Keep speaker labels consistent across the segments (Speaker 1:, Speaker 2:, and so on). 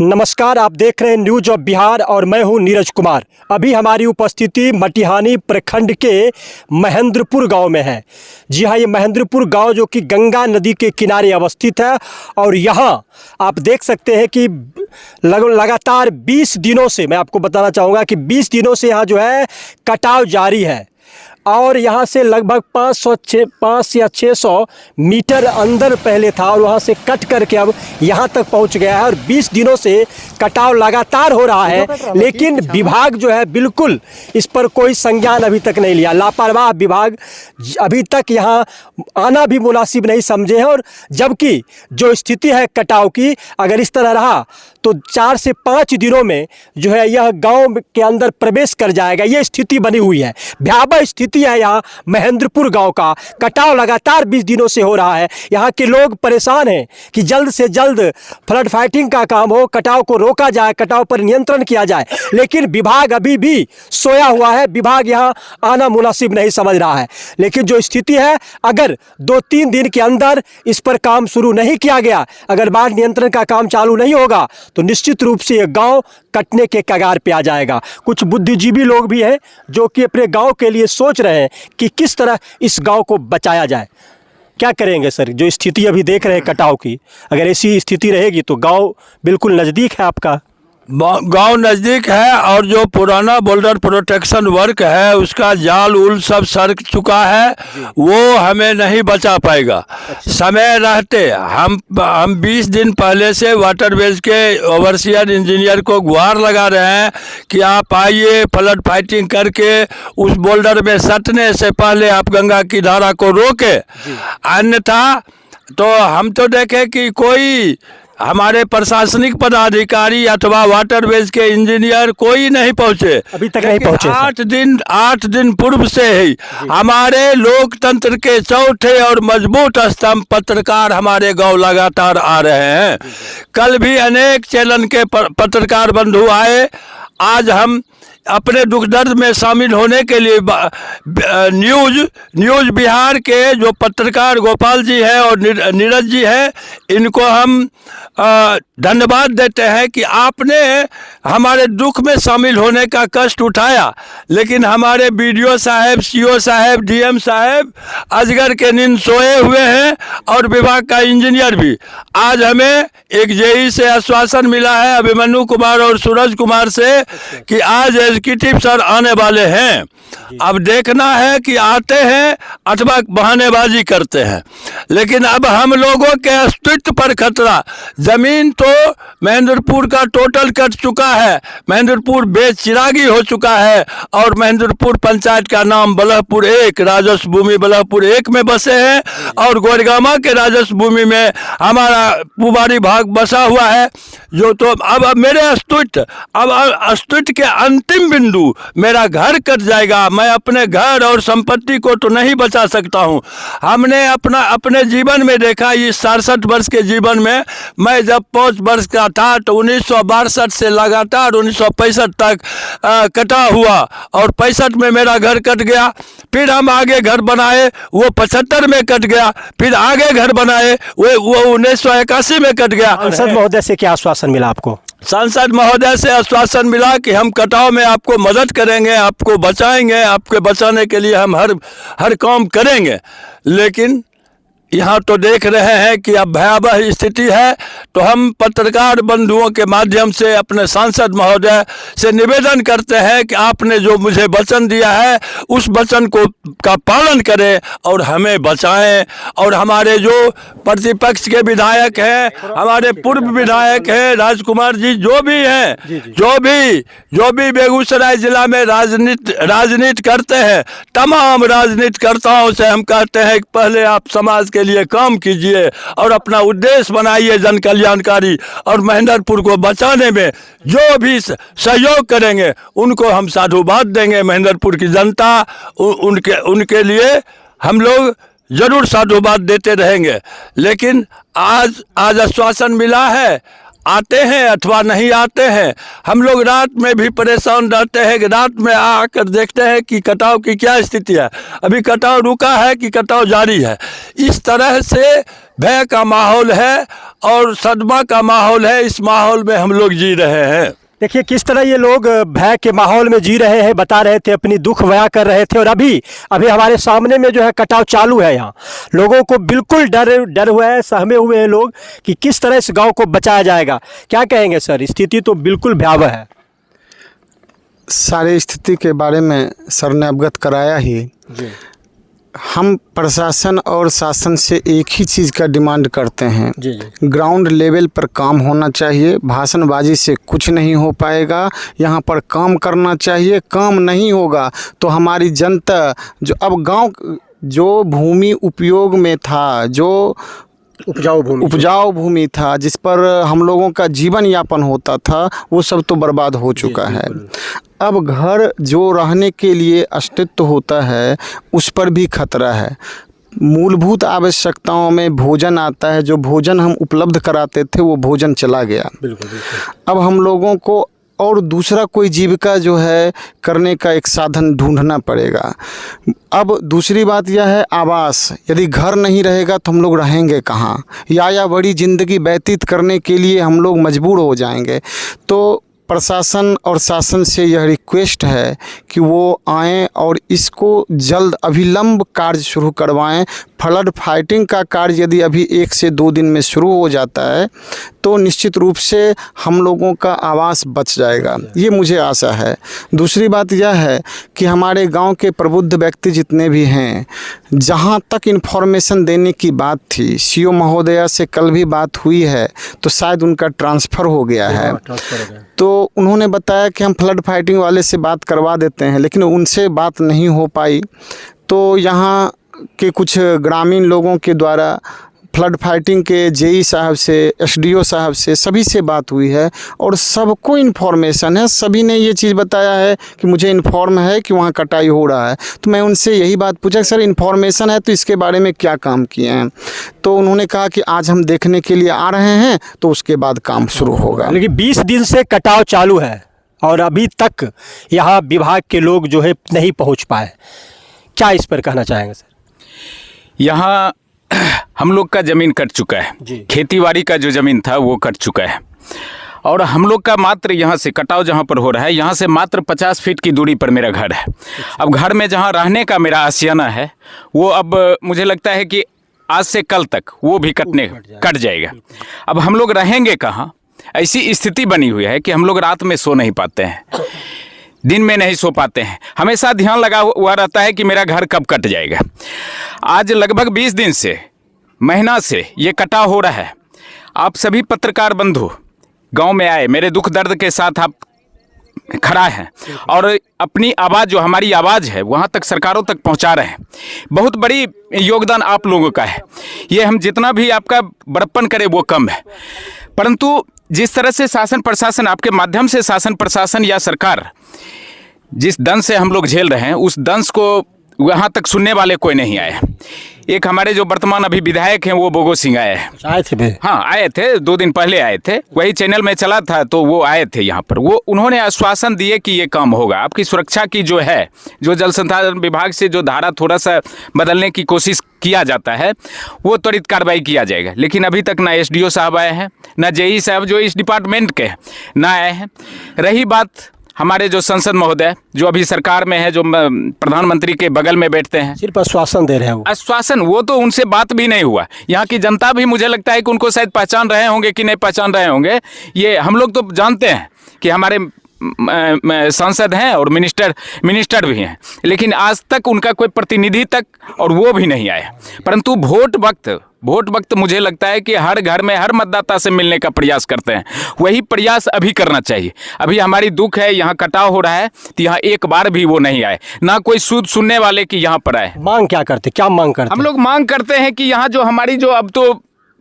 Speaker 1: नमस्कार, आप देख रहे हैं न्यूज ऑफ बिहार और मैं हूं नीरज कुमार। अभी हमारी उपस्थिति मटिहानी प्रखंड के महेंद्रपुर गांव में है। जी हां, ये महेंद्रपुर गांव जो कि गंगा नदी के किनारे अवस्थित है और यहां आप देख सकते हैं कि लगातार 20 दिनों से, मैं आपको बताना चाहूँगा कि 20 दिनों से यहाँ जो है कटाव जारी है और यहाँ से लगभग 500 या 600 मीटर अंदर पहले था और वहाँ से कट करके अब यहाँ तक पहुँच गया है और 20 दिनों से कटाव लगातार हो रहा है। लेकिन विभाग जो है बिल्कुल इस पर कोई संज्ञान अभी तक नहीं लिया। लापरवाह विभाग अभी तक यहाँ आना भी मुनासिब नहीं समझे हैं और जबकि जो स्थिति है कटाव की, अगर इस तरह रहा तो 4 से 5 दिनों में जो है यह गांव के अंदर प्रवेश कर जाएगा। ये स्थिति बनी हुई है, भयावह स्थिति है यहाँ महेंद्रपुर गांव का। कटाव लगातार 20 दिनों से हो रहा है। यहाँ के लोग परेशान हैं कि जल्द से जल्द फ्लड फाइटिंग का काम हो, कटाव को रोका जाए, कटाव पर नियंत्रण किया जाए। लेकिन विभाग अभी भी सोया हुआ है, विभाग यहाँ आना मुनासिब नहीं समझ रहा है। लेकिन जो स्थिति है, अगर 2-3 दिन के अंदर इस पर काम शुरू नहीं किया गया, अगर बाढ़ नियंत्रण का काम चालू नहीं होगा तो निश्चित रूप से यह गांव कटने के कगार पे आ जाएगा। कुछ बुद्धिजीवी लोग भी हैं जो कि अपने गांव के लिए सोच रहे हैं कि किस तरह इस गांव को बचाया जाए। क्या करेंगे सर, जो स्थिति अभी देख रहे हैं कटाव की, अगर ऐसी स्थिति रहेगी तो गांव बिल्कुल नज़दीक है आपका?
Speaker 2: गांव नज़दीक है और जो पुराना बोल्डर प्रोटेक्शन वर्क है उसका जाल उल सब सरक चुका है, वो हमें नहीं बचा पाएगा। समय रहते हम 20 दिन पहले से वाटरवेज के ओवरसियर इंजीनियर को गुहार लगा रहे हैं कि आप आइए, फ्लड फाइटिंग करके उस बोल्डर में सटने से पहले आप गंगा की धारा को रोके। अन्यथा तो हम तो देखें कि कोई हमारे प्रशासनिक पदाधिकारी अथवा वाटरवेज के इंजीनियर कोई नहीं पहुंचे,
Speaker 1: अभी तक नहीं पहुंचे।
Speaker 2: 8 दिन पूर्व से ही हमारे लोकतंत्र के चौथे और मजबूत स्तंभ पत्रकार हमारे गांव लगातार आ रहे हैं। कल भी अनेक चैनल के पत्रकार बंधु आए। आज हम अपने दुख दर्द में शामिल होने के लिए न्यूज बिहार के जो पत्रकार गोपाल जी हैं और नीरज जी हैं, इनको हम धन्यवाद देते हैं कि आपने हमारे दुख में शामिल होने का कष्ट उठाया। लेकिन हमारे बीडीओ साहब, सीओ साहब, डीएम साहब अजगर के नींद सोए हुए हैं और विभाग का इंजीनियर भी। आज हमें एक जेई से आश्वासन मिला है, अभिमन्यु कुमार और सूरज कुमार से, कि आज एग्जीक्यूटिव सर आने वाले हैं। अब देखना है कि आते हैं अथवा बहानेबाजी करते हैं। लेकिन अब हम लोगों के अस्तित्व पर खतरा। जमीन तो महेंद्रपुर का टोटल कट चुका है, महेंद्रपुर बेचिरागी हो चुका है और महेंद्रपुर पंचायत का नाम बलहपुर 1, राजस्व भूमि बलहपुर 1 में बसे हैं और गोरगामा के राजस्व भूमि में हमारा पुबारी भाग बसा हुआ है। जो तो अब मेरे अस्तित्व के अंतिम बिंदु मेरा घर कट जाएगा। मैं अपने घर और संपत्ति को तो नहीं बचा सकता हूं। हमने अपने जीवन में देखा, इस 67 वर्ष के जीवन में, मैं जब 5 वर्ष का था तो 1962 से लगातार 1965 तक कटा हुआ और 65 में मेरा घर कट गया। फिर हम आगे घर बनाए, वो 75 में कट गया। फिर आगे घर बनाए, वो 1981 में कट गया।
Speaker 1: सांसद महोदय से क्या आश्वासन मिला आपको?
Speaker 2: सांसद महोदय से आश्वासन मिला कि हम कटाव में आपको मदद करेंगे, आपको बचाएंगे, आपके बचाने के लिए हम हर काम करेंगे। लेकिन यहाँ तो देख रहे हैं कि अब भयावह स्थिति है। तो हम पत्रकार बंधुओं के माध्यम से अपने सांसद महोदय से निवेदन करते हैं कि आपने जो मुझे वचन दिया है उस वचन का पालन करें और हमें बचाएं। और हमारे जो प्रतिपक्ष के विधायक हैं, हमारे पूर्व विधायक हैं, राजकुमार जी जो भी हैं, जो भी बेगूसराय जिला में राजनीति करते हैं, तमाम राजनीतिकर्ताओं से हम कहते हैं कि पहले आप समाज के लिए काम कीजिए और अपना उद्देश्य बनाइए जन कल्याणकारी, और महेंद्रपुर को बचाने में जो भी सहयोग करेंगे उनको हम साधुवाद देंगे। महेंद्रपुर की जनता उनके लिए हम लोग जरूर साधुवाद देते रहेंगे। लेकिन आज आश्वासन मिला है, आते हैं अथवा नहीं आते हैं। हम लोग रात में भी परेशान रहते हैं कि रात में आकर देखते हैं कि कटाव की क्या स्थिति है, अभी कटाव रुका है कि कटाव जारी है। इस तरह से भय का माहौल है और सदमा का माहौल है। इस माहौल में हम लोग जी रहे हैं।
Speaker 1: देखिए किस तरह ये लोग भय के माहौल में जी रहे हैं, बता रहे थे, अपनी दुख बयां कर रहे थे। और अभी हमारे सामने में जो है कटाव चालू है। यहाँ लोगों को बिल्कुल डर हुआ है, सहमे हुए हैं लोग कि किस तरह इस गांव को बचाया जाएगा। क्या कहेंगे सर, स्थिति तो बिल्कुल भयावह है।
Speaker 3: सारी स्थिति के बारे में सर ने अवगत कराया ही।
Speaker 1: जी।
Speaker 3: हम प्रशासन और शासन से एक ही चीज़ का डिमांड करते हैं।
Speaker 1: जी जी।
Speaker 3: ग्राउंड लेवल पर काम होना चाहिए। भाषणबाजी से कुछ नहीं हो पाएगा। यहाँ पर काम करना चाहिए। काम नहीं होगा तो हमारी जनता जो अब गांव जो भूमि उपयोग में था, जो उपजाऊ भूमि था, जिस पर हम लोगों का जीवन यापन होता था, वो सब तो बर्बाद हो चुका है। अब घर जो रहने के लिए अस्तित्व होता है उस पर भी खतरा है। मूलभूत आवश्यकताओं में भोजन आता है। जो भोजन हम उपलब्ध कराते थे वो भोजन चला गया।
Speaker 1: बिल्कुल।
Speaker 3: अब हम लोगों को और दूसरा कोई जीविका जो है करने का एक साधन ढूंढना पड़ेगा। अब दूसरी बात यह है आवास। यदि घर नहीं रहेगा तो हम लोग रहेंगे कहाँ? या बड़ी ज़िंदगी व्यतीत करने के लिए हम लोग मजबूर हो जाएंगे। तो प्रशासन और शासन से यह रिक्वेस्ट है कि वो आएँ और इसको जल्द अभिलंब कार्य शुरू करवाएं। फ्लड फाइटिंग का कार्य यदि अभी 1 से 2 दिन में शुरू हो जाता है तो निश्चित रूप से हम लोगों का आवास बच जाएगा, ये मुझे आशा है। दूसरी बात यह है कि हमारे गांव के प्रबुद्ध व्यक्ति जितने भी हैं, जहां तक इन्फॉर्मेशन देने की बात थी, सीओ महोदया से कल भी बात हुई है तो शायद उनका ट्रांसफ़र हो गया है। तो उन्होंने बताया कि हम फ्लड फाइटिंग वाले से बात करवा देते हैं, लेकिन उनसे बात नहीं हो पाई। तो यहाँ के कुछ ग्रामीण लोगों के द्वारा फ्लड फाइटिंग के जेई साहब से, एसडीओ साहब से, सभी से बात हुई है और सबको इन्फॉर्मेशन है। सभी ने ये चीज़ बताया है कि मुझे इन्फॉर्म है कि वहाँ कटाई हो रहा है। तो मैं उनसे यही बात पूछा कि सर इन्फॉर्मेशन है तो इसके बारे में क्या काम किए हैं? तो उन्होंने कहा कि आज हम देखने के लिए आ रहे हैं तो उसके बाद काम शुरू होगा।
Speaker 1: लेकिन 20 दिन से कटाव चालू है और अभी तक यहाँ विभाग के लोग जो है नहीं पहुँच पाए। क्या इस पर कहना चाहेंगे सर?
Speaker 4: यहाँ हम लोग का ज़मीन कट चुका है। खेतीबाड़ी का जो ज़मीन था वो कट चुका है और हम लोग का मात्र यहाँ से कटाव जहाँ पर हो रहा है, यहाँ से मात्र 50 फीट की दूरी पर मेरा घर है। अब घर में जहाँ रहने का मेरा आशियाना है वो अब मुझे लगता है कि आज से कल तक वो भी कट जाएगा। अब हम लोग रहेंगे कहाँ? ऐसी स्थिति बनी हुई है कि हम लोग रात में सो नहीं पाते हैं, दिन में नहीं सो पाते हैं। हमेशा ध्यान लगा हुआ रहता है कि मेरा घर कब कट जाएगा। आज लगभग 20 दिन से, महीना से ये कटाव हो रहा है। आप सभी पत्रकार बंधु गांव में आए, मेरे दुख दर्द के साथ आप खड़ा हैं और अपनी आवाज़, जो हमारी आवाज़ है, वहाँ तक सरकारों तक पहुँचा रहे हैं। बहुत बड़ी योगदान आप लोगों का है। ये हम जितना भी आपका बड़प्पन करें वो कम है। परंतु जिस तरह से शासन प्रशासन, आपके माध्यम से शासन प्रशासन या सरकार जिस दंश से हम लोग झेल रहे हैं, उस दंश को वहाँ तक सुनने वाले कोई नहीं आए। एक हमारे जो वर्तमान अभी विधायक हैं वो बोगो सिंह आए हैं।
Speaker 1: आए थे?
Speaker 4: हाँ आए थे, 2 दिन पहले आए थे। वही चैनल में चला था तो वो आए थे यहाँ पर। वो उन्होंने आश्वासन दिए कि ये काम होगा। आपकी सुरक्षा की जो है, जो जल संसाधन विभाग से जो धारा थोड़ा सा बदलने की कोशिश किया जाता है वो त्वरित कार्रवाई किया जाएगा। लेकिन अभी तक ना एसडीओ साहब आए हैं, ना जेई साहब जो इस डिपार्टमेंट के ना आए हैं। रही बात हमारे जो संसद महोदय जो अभी सरकार में है, जो प्रधानमंत्री के बगल में बैठते हैं,
Speaker 1: सिर्फ आश्वासन दे रहे हैं।
Speaker 4: आश्वासन, वो तो उनसे बात भी नहीं हुआ। यहाँ की जनता भी मुझे लगता है कि उनको शायद पहचान रहे होंगे कि नहीं पहचान रहे होंगे। ये हम लोग तो जानते हैं कि हमारे सांसद हैं और मिनिस्टर भी हैं, लेकिन आज तक उनका कोई प्रतिनिधि तक, और वो भी नहीं आया। परंतु वोट वक्त मुझे लगता है कि हर घर में हर मतदाता से मिलने का प्रयास करते हैं। वही प्रयास अभी करना चाहिए। अभी हमारी दुख है, यहाँ कटाव हो रहा है तो यहाँ एक बार भी वो नहीं आए, ना कोई सुनने वाले कि यहाँ पर आए।
Speaker 1: मांग क्या करते? क्या मांग करते?
Speaker 4: हम लोग मांग करते हैं कि यहाँ जो हमारी जो अब तो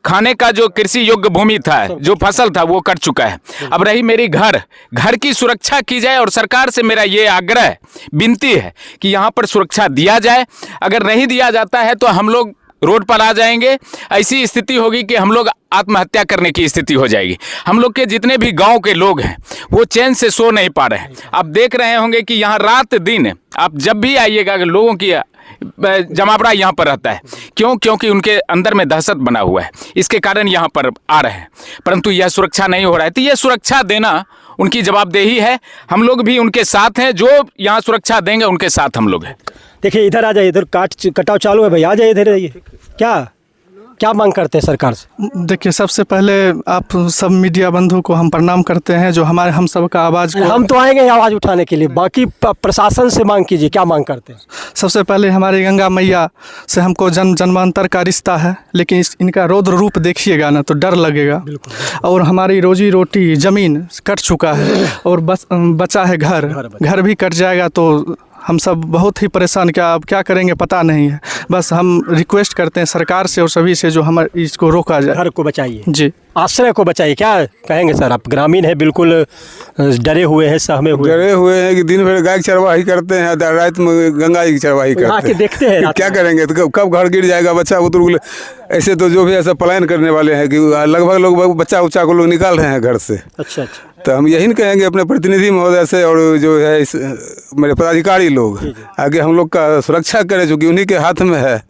Speaker 4: खाने का जो कृषि योग्य भूमि था, जो फसल था, वो कट चुका है। अब रही मेरी घर की सुरक्षा की जाए और सरकार से मेरा ये आग्रह विनती है कि यहाँ पर सुरक्षा दिया जाए। अगर नहीं दिया जाता है तो हम लोग रोड पर आ जाएंगे। ऐसी स्थिति होगी कि हम लोग आत्महत्या करने की स्थिति हो जाएगी। हम लोग के जितने भी गांव के लोग हैं वो चैन से सो नहीं पा रहे हैं। आप देख रहे होंगे कि यहाँ रात दिन आप जब भी आइएगा लोगों की जमावड़ा यहाँ पर रहता है। क्यों? क्योंकि उनके अंदर में दहशत बना हुआ है, इसके कारण यहाँ पर आ रहे हैं, परंतु यह सुरक्षा नहीं हो रहा है। तो यह सुरक्षा देना उनकी जवाबदेही है। हम लोग भी उनके साथ हैं, जो यहाँ सुरक्षा देंगे उनके साथ हम लोग हैं।
Speaker 1: देखिए इधर आ जाइए, इधर कटाव चालू है भाई, आ जाइए इधर आइए। क्या मांग करते हैं सरकार से?
Speaker 5: देखिए, सबसे पहले आप सब मीडिया बंधु को हम प्रणाम करते हैं जो हम सब का आवाज़ को,
Speaker 1: हम तो आएंगे आवाज़ उठाने के लिए, बाकी प्रशासन से मांग कीजिए, क्या मांग करते हैं?
Speaker 5: सबसे पहले हमारी गंगा मैया से हमको जन्मांतर का रिश्ता है, लेकिन इनका रौद्र रूप देखिएगा ना तो डर लगेगा। और हमारी रोजी रोटी ज़मीन कट चुका है और बस बचा है घर भी कट जाएगा तो हम सब बहुत ही परेशान, क्या करेंगे पता नहीं है। बस हम रिक्वेस्ट करते हैं सरकार से और सभी से जो हमारे इसको रोका जाए।
Speaker 1: घर को बचाइए
Speaker 5: जी,
Speaker 1: आश्रय को बचाइए। क्या कहेंगे सर, आप ग्रामीण है, बिल्कुल डरे हुए हैं, सहमे हुए
Speaker 6: हैं कि दिन भर गाय की चरवाही करते हैं, रात में गंगा जी की चरवाही करते हैं।
Speaker 1: देखते हैं
Speaker 6: क्या करेंगे, तो कब घर गिर जाएगा, बच्चा उतर। ऐसे तो जो भी ऐसा पलायन करने वाले हैं कि लगभग लोग बच्चा उच्चा को लोग निकाल रहे हैं घर से।
Speaker 1: अच्छा।
Speaker 6: तो हम यही कहेंगे अपने प्रतिनिधि महोदय से और जो है मेरे पदाधिकारी लोग आगे हम लोग का सुरक्षा करें, जो कि उन्हीं के हाथ में है।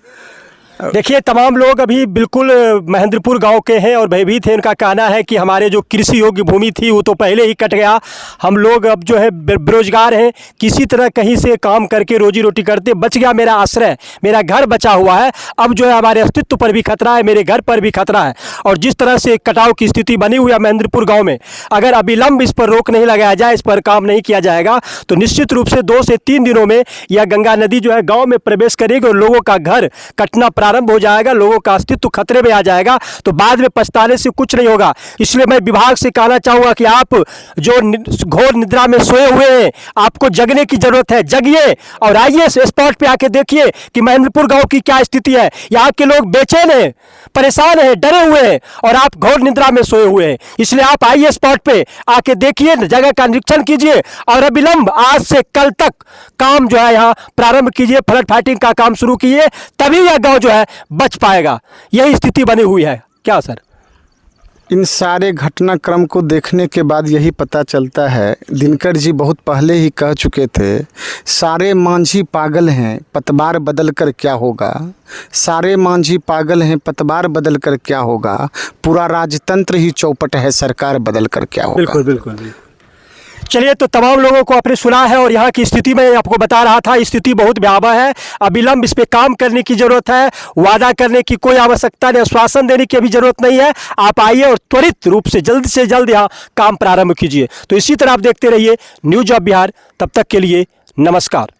Speaker 1: देखिए तमाम लोग अभी बिल्कुल महेंद्रपुर गांव के हैं और भयभीत हैं। उनका कहना है कि हमारे जो कृषि योग्य भूमि थी वो तो पहले ही कट गया, हम लोग अब जो है बेरोजगार हैं, किसी तरह कहीं से काम करके रोजी रोटी करते, बच गया मेरा आश्रय, मेरा घर बचा हुआ है। अब जो है हमारे अस्तित्व पर भी खतरा है, मेरे घर पर भी खतरा है। और जिस तरह से कटाव की स्थिति बनी हुई है महेंद्रपुर गाँव में, अगर अविलंब इस पर रोक नहीं लगाया जाए, इस पर काम नहीं किया जाएगा तो निश्चित रूप से 2 से 3 दिनों में यह गंगा नदी जो है गाँव में प्रवेश करेगी और लोगों का घर कटना प्रारंभ हो जाएगा, लोगों का अस्तित्व खतरे में आ जाएगा, तो बाद में पछताने से कुछ नहीं होगा। इसलिए मैं विभाग से कहना चाहूंगा कि आप जो घोर निद्रा में सोए हुए हैं, आपको जगने की जरूरत है, जगिए और आइए स्पॉट पे आके देखिए कि महेंद्रपुर गांव की क्या स्थिति है। यहाँ के लोग बेचैन हैं, परेशान हैं, डरे हुए हैं और आप घोर निद्रा में सोए हुए हैं। इसलिए आप आइए स्पॉट पे आके देखिए, जगह का निरीक्षण कीजिए और अविलंब आज से कल तक काम जो है यहाँ प्रारंभ कीजिए, फ्लड फाइटिंग का काम शुरू कीजिए, तभी यह गांव जो है बच पाएगा। यही स्थिति बनी हुई है। क्या सर?
Speaker 3: इन सारे घटनाक्रम को देखने के बाद यही पता चलता है, दिनकर जी बहुत पहले ही कह चुके थे, सारे मांझी पागल हैं, पतवार बदल कर क्या होगा। सारे मांझी पागल हैं, पतवार बदल कर क्या होगा। पूरा राजतंत्र ही चौपट है, सरकार बदल कर क्या होगा।
Speaker 1: बिल्कुल बिल्कुल। चलिए, तो तमाम लोगों को आपने सुना है और यहाँ की स्थिति मैं आपको बता रहा था, स्थिति बहुत भयावह है। अविलंब इस पे काम करने की जरूरत है, वादा करने की कोई आवश्यकता नहीं, आश्वासन देने की भी जरूरत नहीं है। आप आइए और त्वरित रूप से जल्द यहाँ काम प्रारंभ कीजिए। तो इसी तरह आप देखते रहिए न्यूज ऑफ बिहार। तब तक के लिए नमस्कार।